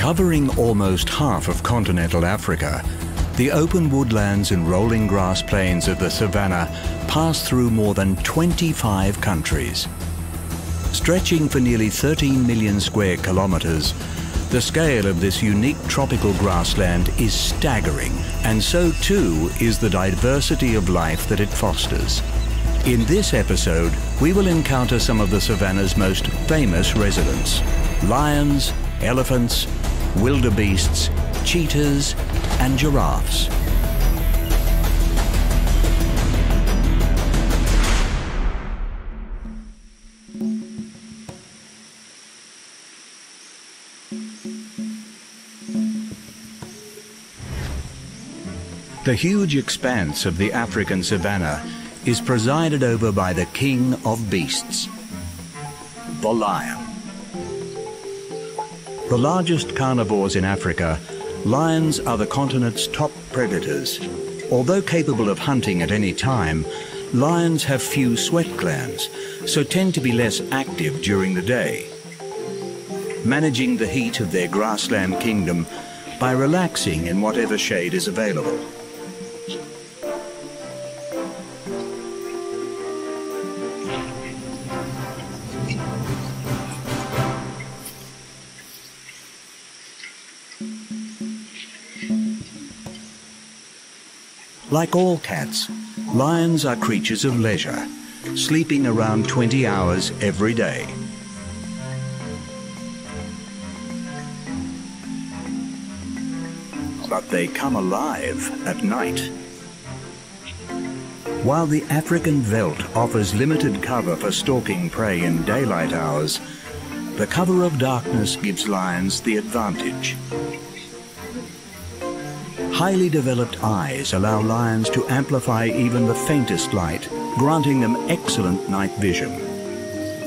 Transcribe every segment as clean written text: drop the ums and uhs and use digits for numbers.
Covering almost half of continental Africa, the open woodlands and rolling grass plains of the savanna pass through more than 25 countries. Stretching for nearly 13 million square kilometers, the scale of this unique tropical grassland is staggering, and so too is the diversity of life that it fosters. In this episode, we will encounter some of the savanna's most famous residents: lions, elephants, wildebeests, cheetahs, and giraffes. The huge expanse of the African savanna is presided over by the king of beasts, the lion. The largest carnivores in Africa, lions are the continent's top predators. Although capable of hunting at any time, lions have few sweat glands, so tend to be less active during the day, managing the heat of their grassland kingdom by relaxing in whatever shade is available. Like all cats, lions are creatures of leisure, sleeping around 20 hours every day. But they come alive at night. While the African veldt offers limited cover for stalking prey in daylight hours, the cover of darkness gives lions the advantage. Highly developed eyes allow lions to amplify even the faintest light, granting them excellent night vision.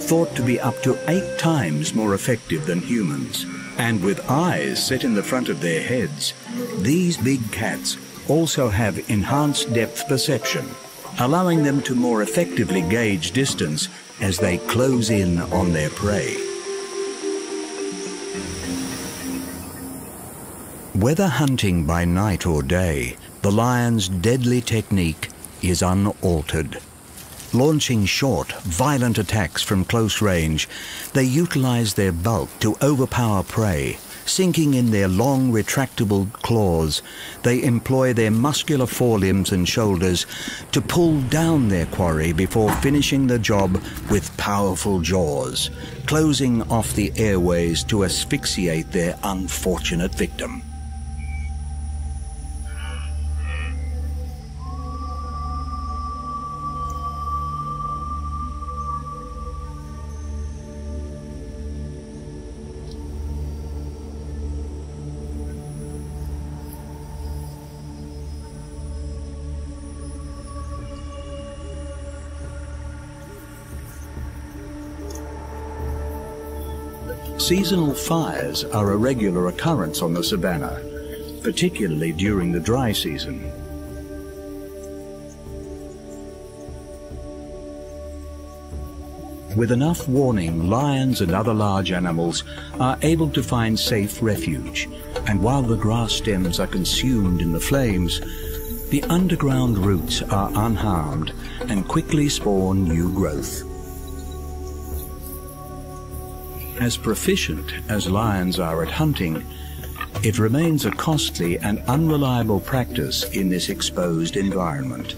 Thought to be up to 8 times more effective than humans. And with eyes set in the front of their heads, these big cats also have enhanced depth perception, allowing them to more effectively gauge distance as they close in on their prey. Whether hunting by night or day, the lion's deadly technique is unaltered. Launching short, violent attacks from close range, they utilize their bulk to overpower prey. Sinking in their long, retractable claws, they employ their muscular forelimbs and shoulders to pull down their quarry before finishing the job with powerful jaws, closing off the airways to asphyxiate their unfortunate victim. Seasonal fires are a regular occurrence on the savanna, particularly during the dry season. With enough warning, lions and other large animals are able to find safe refuge, and while the grass stems are consumed in the flames, the underground roots are unharmed and quickly spawn new growth. As proficient as lions are at hunting, it remains a costly and unreliable practice in this exposed environment.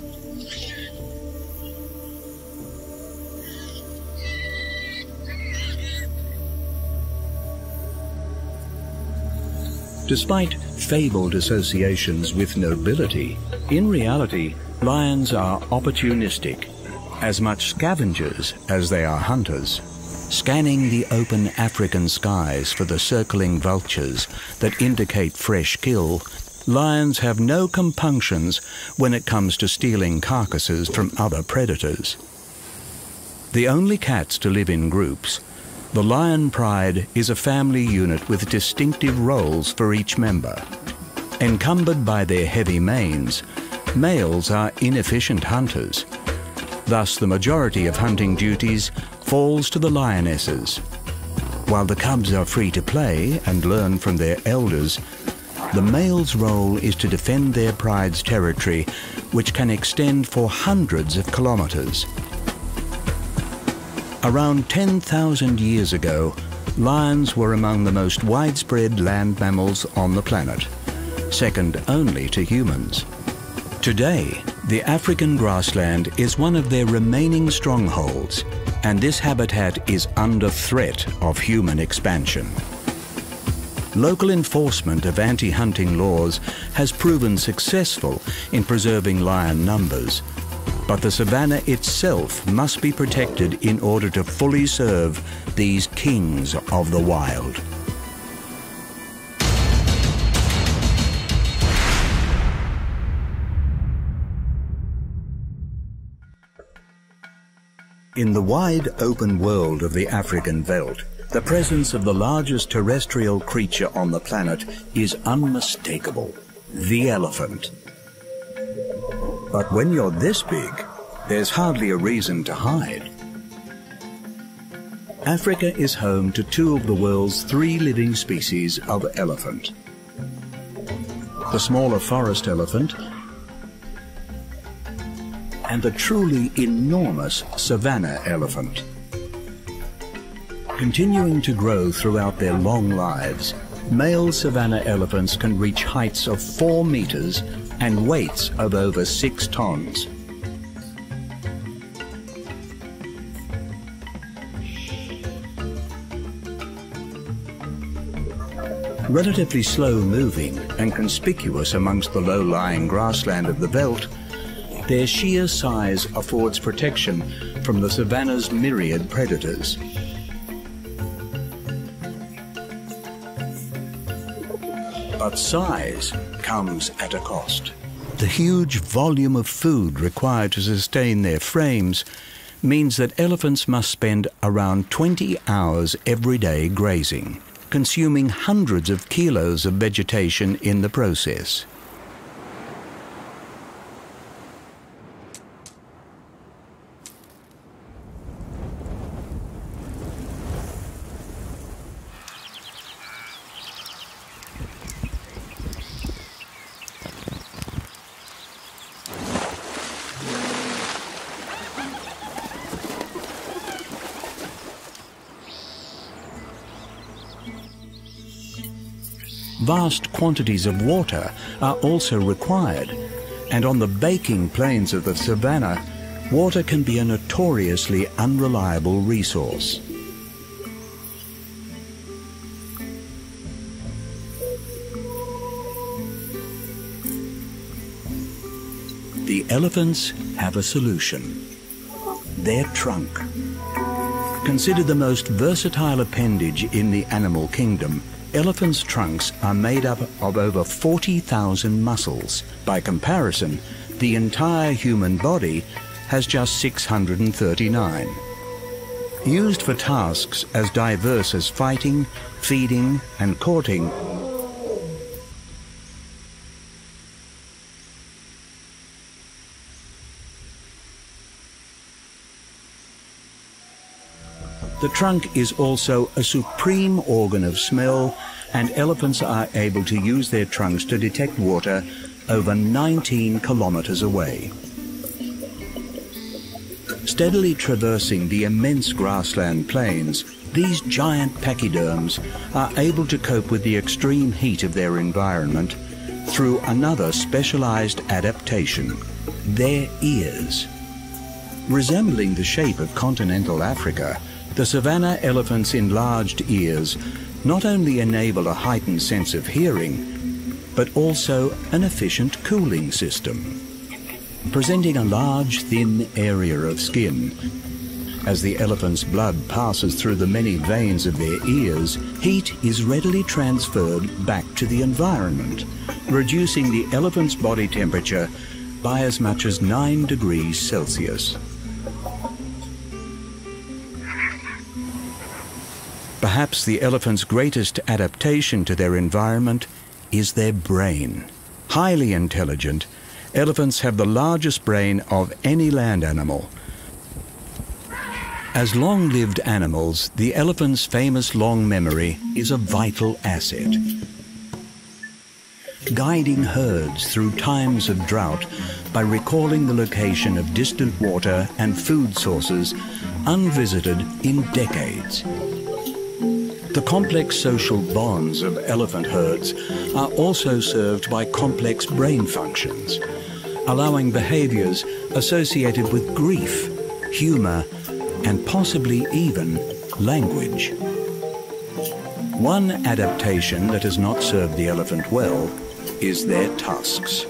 Despite fabled associations with nobility, in reality, lions are opportunistic, as much scavengers as they are hunters. Scanning the open African skies for the circling vultures that indicate fresh kill, lions have no compunctions when it comes to stealing carcasses from other predators. The only cats to live in groups, the lion pride is a family unit with distinctive roles for each member. Encumbered by their heavy manes, males are inefficient hunters. Thus, the majority of hunting duties falls to the lionesses. While the cubs are free to play and learn from their elders, the male's role is to defend their pride's territory, which can extend for hundreds of kilometers. Around 10,000 years ago, lions were among the most widespread land mammals on the planet, second only to humans. Today, the African grassland is one of their remaining strongholds, and this habitat is under threat of human expansion. Local enforcement of anti-hunting laws has proven successful in preserving lion numbers, but the savanna itself must be protected in order to fully serve these kings of the wild. In the wide open world of the African veldt, the presence of the largest terrestrial creature on the planet is unmistakable: the elephant. But when you're this big, there's hardly a reason to hide. Africa is home to two of the world's 3 living species of elephant: the smaller forest elephant and the truly enormous savanna elephant. Continuing to grow throughout their long lives, male savanna elephants can reach heights of 4 meters and weights of over 6 tons. Relatively slow-moving and conspicuous amongst the low-lying grassland of the veldt, their sheer size affords protection from the savanna's myriad predators. But size comes at a cost. The huge volume of food required to sustain their frames means that elephants must spend around 20 hours every day grazing, consuming hundreds of kilos of vegetation in the process. Vast quantities of water are also required, and on the baking plains of the savanna, water can be a notoriously unreliable resource. The elephants have a solution: their trunk. Considered the most versatile appendage in the animal kingdom, elephants' trunks are made up of over 40,000 muscles. By comparison, the entire human body has just 639. Used for tasks as diverse as fighting, feeding, and courting, the trunk is also a supreme organ of smell, and elephants are able to use their trunks to detect water over 19 kilometers away. Steadily traversing the immense grassland plains, these giant pachyderms are able to cope with the extreme heat of their environment through another specialized adaptation: their ears. Resembling the shape of continental Africa, the savanna elephant's enlarged ears not only enable a heightened sense of hearing, but also an efficient cooling system. Presenting a large, thin area of skin, as the elephant's blood passes through the many veins of their ears, heat is readily transferred back to the environment, reducing the elephant's body temperature by as much as 9 degrees Celsius. Perhaps the elephant's greatest adaptation to their environment is their brain. Highly intelligent, elephants have the largest brain of any land animal. As long-lived animals, the elephant's famous long memory is a vital asset. Guiding herds through times of drought by recalling the location of distant water and food sources unvisited in decades. The complex social bonds of elephant herds are also served by complex brain functions, allowing behaviors associated with grief, humor, and possibly even language. One adaptation that has not served the elephant well is their tusks.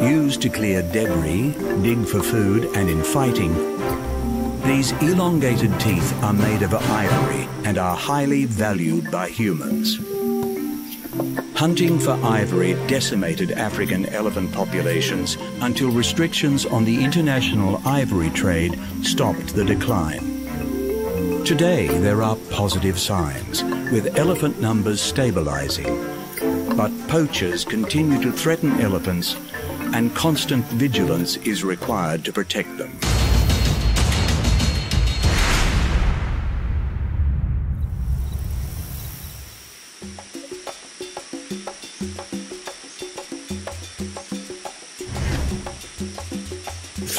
Used to clear debris, dig for food, and in fighting, these elongated teeth are made of ivory and are highly valued by humans. Hunting for ivory decimated African elephant populations until restrictions on the international ivory trade stopped the decline. Today, there are positive signs, with elephant numbers stabilizing. But poachers continue to threaten elephants, and constant vigilance is required to protect them.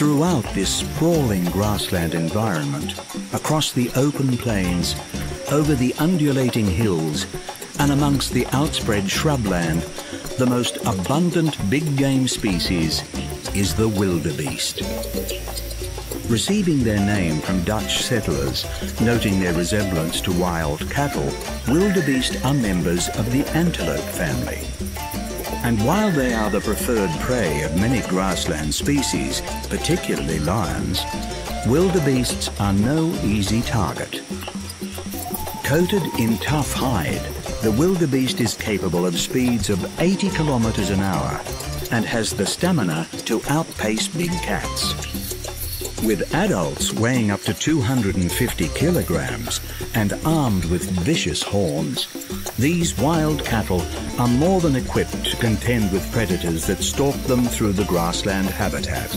Throughout this sprawling grassland environment, across the open plains, over the undulating hills, and amongst the outspread shrubland, the most abundant big game species is the wildebeest. Receiving their name from Dutch settlers, noting their resemblance to wild cattle, wildebeest are members of the antelope family. And while they are the preferred prey of many grassland species, particularly lions, wildebeests are no easy target. Coated in tough hide, the wildebeest is capable of speeds of 80 kilometers an hour and has the stamina to outpace big cats. With adults weighing up to 250 kilograms and armed with vicious horns, these wild cattle are more than equipped to contend with predators that stalk them through the grassland habitat.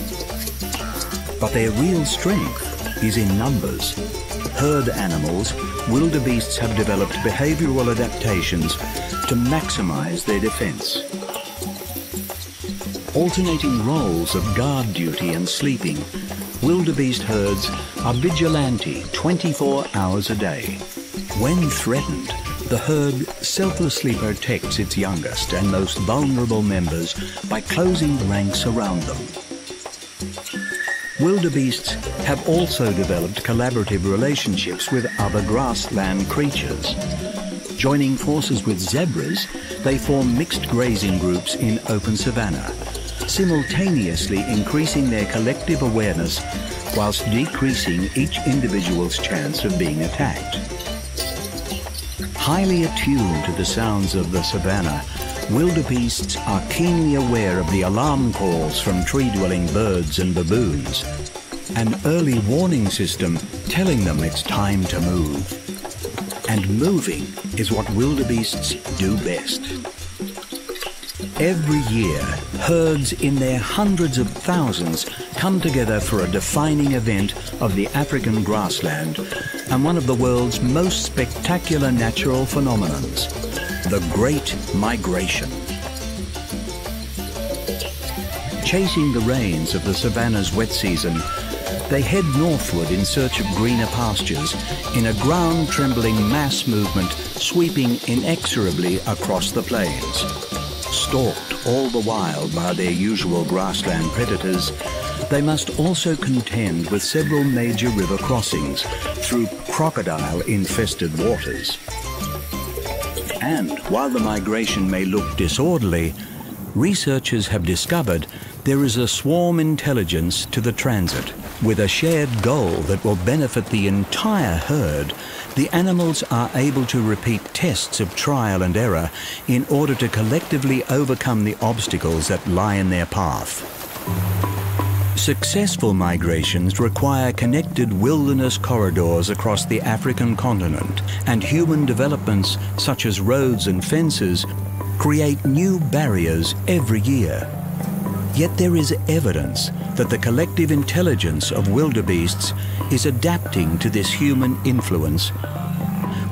But their real strength is in numbers. Herd animals, wildebeests have developed behavioral adaptations to maximize their defense. Alternating roles of guard duty and sleeping, wildebeest herds are vigilante 24 hours a day. When threatened, the herd selflessly protects its youngest and most vulnerable members by closing ranks around them. Wildebeests have also developed collaborative relationships with other grassland creatures. Joining forces with zebras, they form mixed grazing groups in open savanna, simultaneously increasing their collective awareness whilst decreasing each individual's chance of being attacked. Highly attuned to the sounds of the savanna, wildebeests are keenly aware of the alarm calls from tree-dwelling birds and baboons, an early warning system telling them it's time to move. And moving is what wildebeests do best. Every year, herds in their hundreds of thousands come together for a defining event of the African grassland and one of the world's most spectacular natural phenomenons, the Great Migration. Chasing the rains of the savanna's wet season, they head northward in search of greener pastures in a ground-trembling mass movement sweeping inexorably across the plains. Stalked all the while by their usual grassland predators, they must also contend with several major river crossings through crocodile-infested waters. And while the migration may look disorderly, researchers have discovered there is a swarm intelligence to the transit. With a shared goal that will benefit the entire herd, the animals are able to repeat tests of trial and error in order to collectively overcome the obstacles that lie in their path. Successful migrations require connected wilderness corridors across the African continent, and human developments such as roads and fences create new barriers every year. Yet there is evidence that the collective intelligence of wildebeests is adapting to this human influence,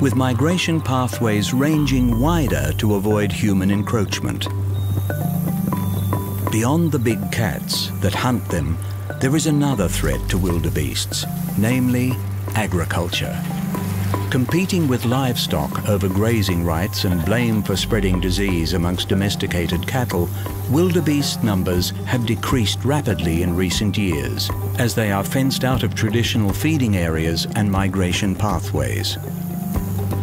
with migration pathways ranging wider to avoid human encroachment. Beyond the big cats that hunt them, there is another threat to wildebeests, namely agriculture. Competing with livestock over grazing rights and blame for spreading disease amongst domesticated cattle, wildebeest numbers have decreased rapidly in recent years, as they are fenced out of traditional feeding areas and migration pathways.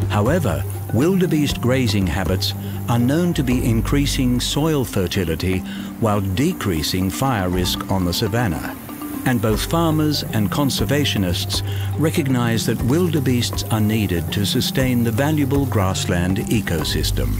However, wildebeest grazing habits are known to be increasing soil fertility while decreasing fire risk on the savanna. And both farmers and conservationists recognize that wildebeests are needed to sustain the valuable grassland ecosystem.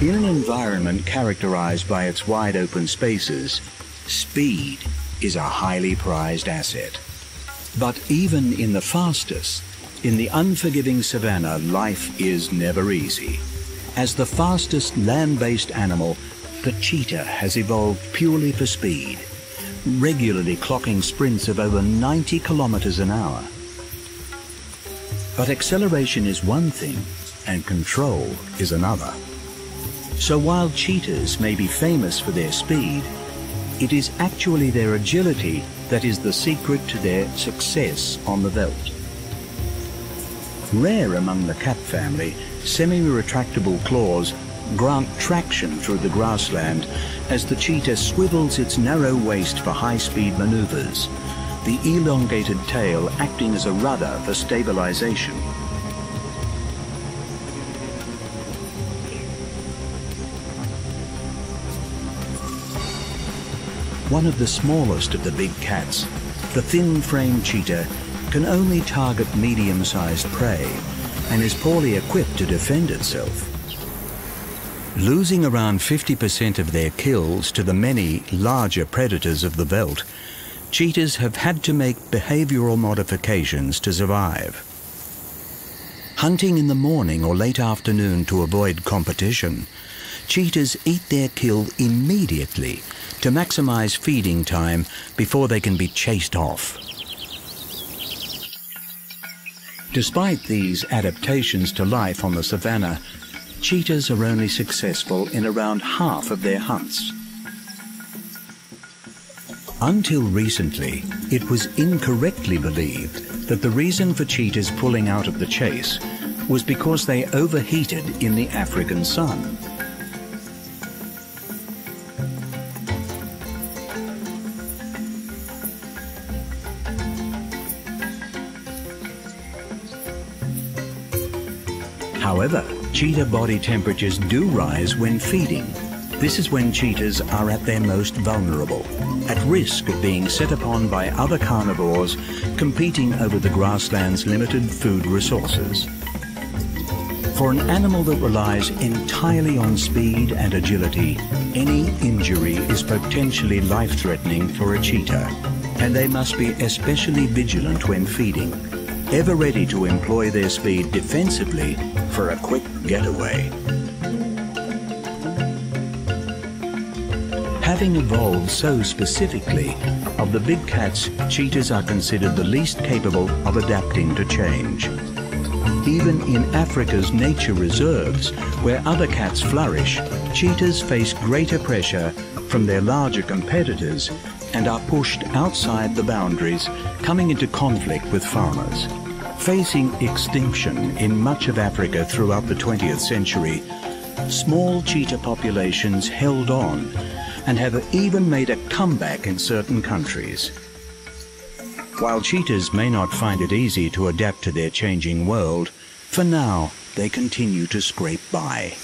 In an environment characterized by its wide open spaces, speed is a highly prized asset. But even in the fastest, in the unforgiving savanna, life is never easy. As the fastest land-based animal, the cheetah has evolved purely for speed, regularly clocking sprints of over 90 kilometers an hour. But acceleration is one thing, and control is another. So while cheetahs may be famous for their speed, it is actually their agility that is the secret to their success on the veldt. Rare among the cat family, semi-retractable claws grant traction through the grassland as the cheetah swivels its narrow waist for high-speed maneuvers, the elongated tail acting as a rudder for stabilization. One of the smallest of the big cats, the thin-framed cheetah, can only target medium-sized prey and is poorly equipped to defend itself. Losing around 50% of their kills to the many larger predators of the veldt, cheetahs have had to make behavioral modifications to survive. Hunting in the morning or late afternoon to avoid competition, cheetahs eat their kill immediately to maximize feeding time before they can be chased off. Despite these adaptations to life on the savanna, cheetahs are only successful in around half of their hunts. Until recently, it was incorrectly believed that the reason for cheetahs pulling out of the chase was because they overheated in the African sun. However, cheetah body temperatures do rise when feeding. This is when cheetahs are at their most vulnerable, at risk of being set upon by other carnivores competing over the grassland's limited food resources. For an animal that relies entirely on speed and agility, any injury is potentially life-threatening for a cheetah, and they must be especially vigilant when feeding, ever ready to employ their speed defensively for a quick getaway. Having evolved so specifically, of the big cats, cheetahs are considered the least capable of adapting to change. Even in Africa's nature reserves, where other cats flourish, cheetahs face greater pressure from their larger competitors and are pushed outside the boundaries, coming into conflict with farmers. Facing extinction in much of Africa throughout the 20th century, small cheetah populations held on and have even made a comeback in certain countries. While cheetahs may not find it easy to adapt to their changing world, for now they continue to scrape by.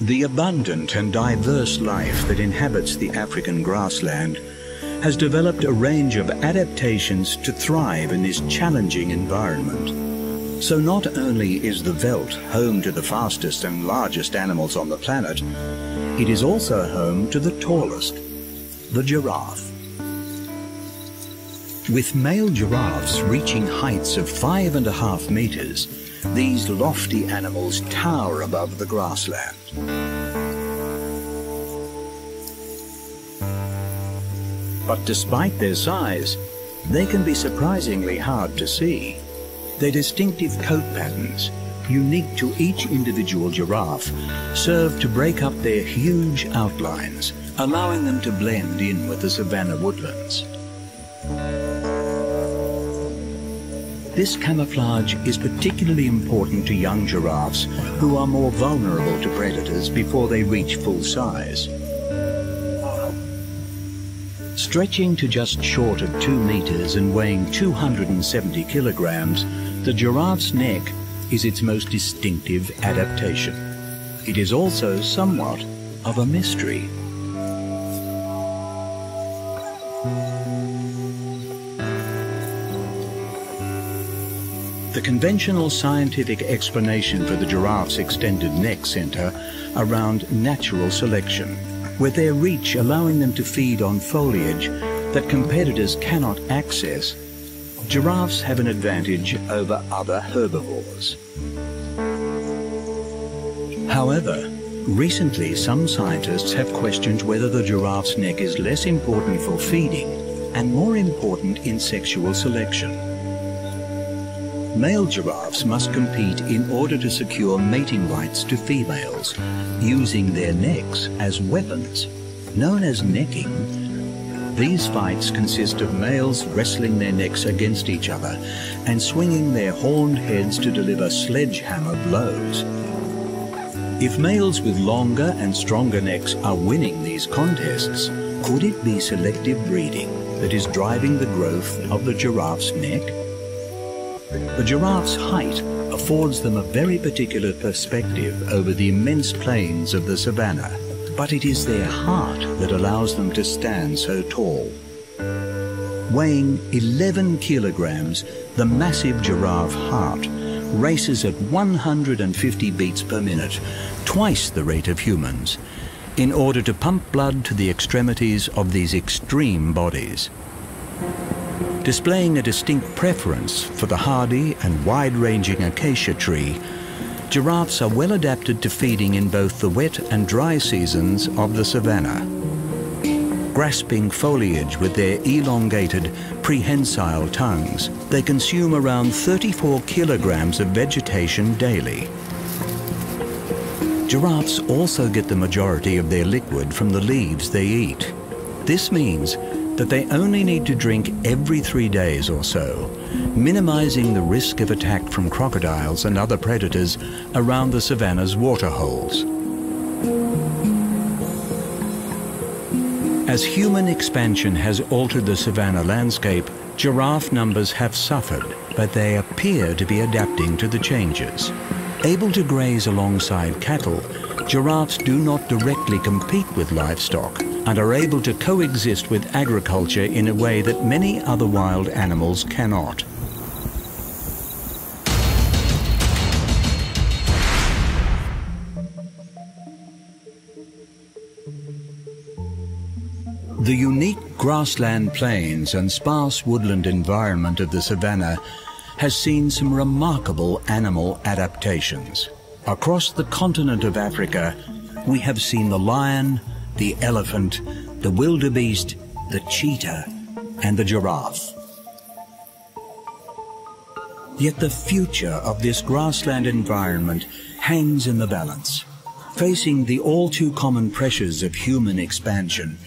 The abundant and diverse life that inhabits the African grassland has developed a range of adaptations to thrive in this challenging environment. So not only is the veldt home to the fastest and largest animals on the planet, it is also home to the tallest, the giraffe. With male giraffes reaching heights of 5.5 meters, these lofty animals tower above the grassland. But despite their size, they can be surprisingly hard to see. Their distinctive coat patterns, unique to each individual giraffe, serve to break up their huge outlines, allowing them to blend in with the savanna woodlands. This camouflage is particularly important to young giraffes who are more vulnerable to predators before they reach full size. Stretching to just short of 2 meters and weighing 270 kilograms, the giraffe's neck is its most distinctive adaptation. It is also somewhat of a mystery. The conventional scientific explanation for the giraffe's extended neck center around natural selection, with their reach allowing them to feed on foliage that competitors cannot access, giraffes have an advantage over other herbivores. However, recently some scientists have questioned whether the giraffe's neck is less important for feeding and more important in sexual selection. Male giraffes must compete in order to secure mating rights to females, using their necks as weapons, known as necking. These fights consist of males wrestling their necks against each other and swinging their horned heads to deliver sledgehammer blows. If males with longer and stronger necks are winning these contests, could it be selective breeding that is driving the growth of the giraffe's neck? The giraffe's height affords them a very particular perspective over the immense plains of the savanna, but it is their heart that allows them to stand so tall. Weighing 11 kilograms, the massive giraffe heart races at 150 beats per minute, twice the rate of humans, in order to pump blood to the extremities of these extreme bodies. Displaying a distinct preference for the hardy and wide-ranging acacia tree, giraffes are well adapted to feeding in both the wet and dry seasons of the savanna. Grasping foliage with their elongated, prehensile tongues, they consume around 34 kilograms of vegetation daily. Giraffes also get the majority of their liquid from the leaves they eat. This means that they only need to drink every 3 days or so, minimizing the risk of attack from crocodiles and other predators around the savanna's waterholes. As human expansion has altered the savanna landscape, giraffe numbers have suffered, but they appear to be adapting to the changes. Able to graze alongside cattle, giraffes do not directly compete with livestock and are able to coexist with agriculture in a way that many other wild animals cannot. The unique grassland plains and sparse woodland environment of the savanna has seen some remarkable animal adaptations. Across the continent of Africa, we have seen the lion, the elephant, the wildebeest, the cheetah, and the giraffe. Yet the future of this grassland environment hangs in the balance. Facing the all-too-common pressures of human expansion,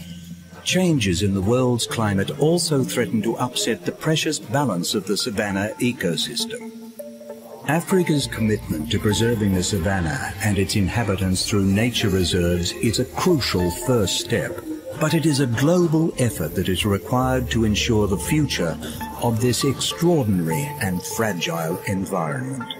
changes in the world's climate also threaten to upset the precious balance of the savanna ecosystem. Africa's commitment to preserving the savanna and its inhabitants through nature reserves is a crucial first step, but it is a global effort that is required to ensure the future of this extraordinary and fragile environment.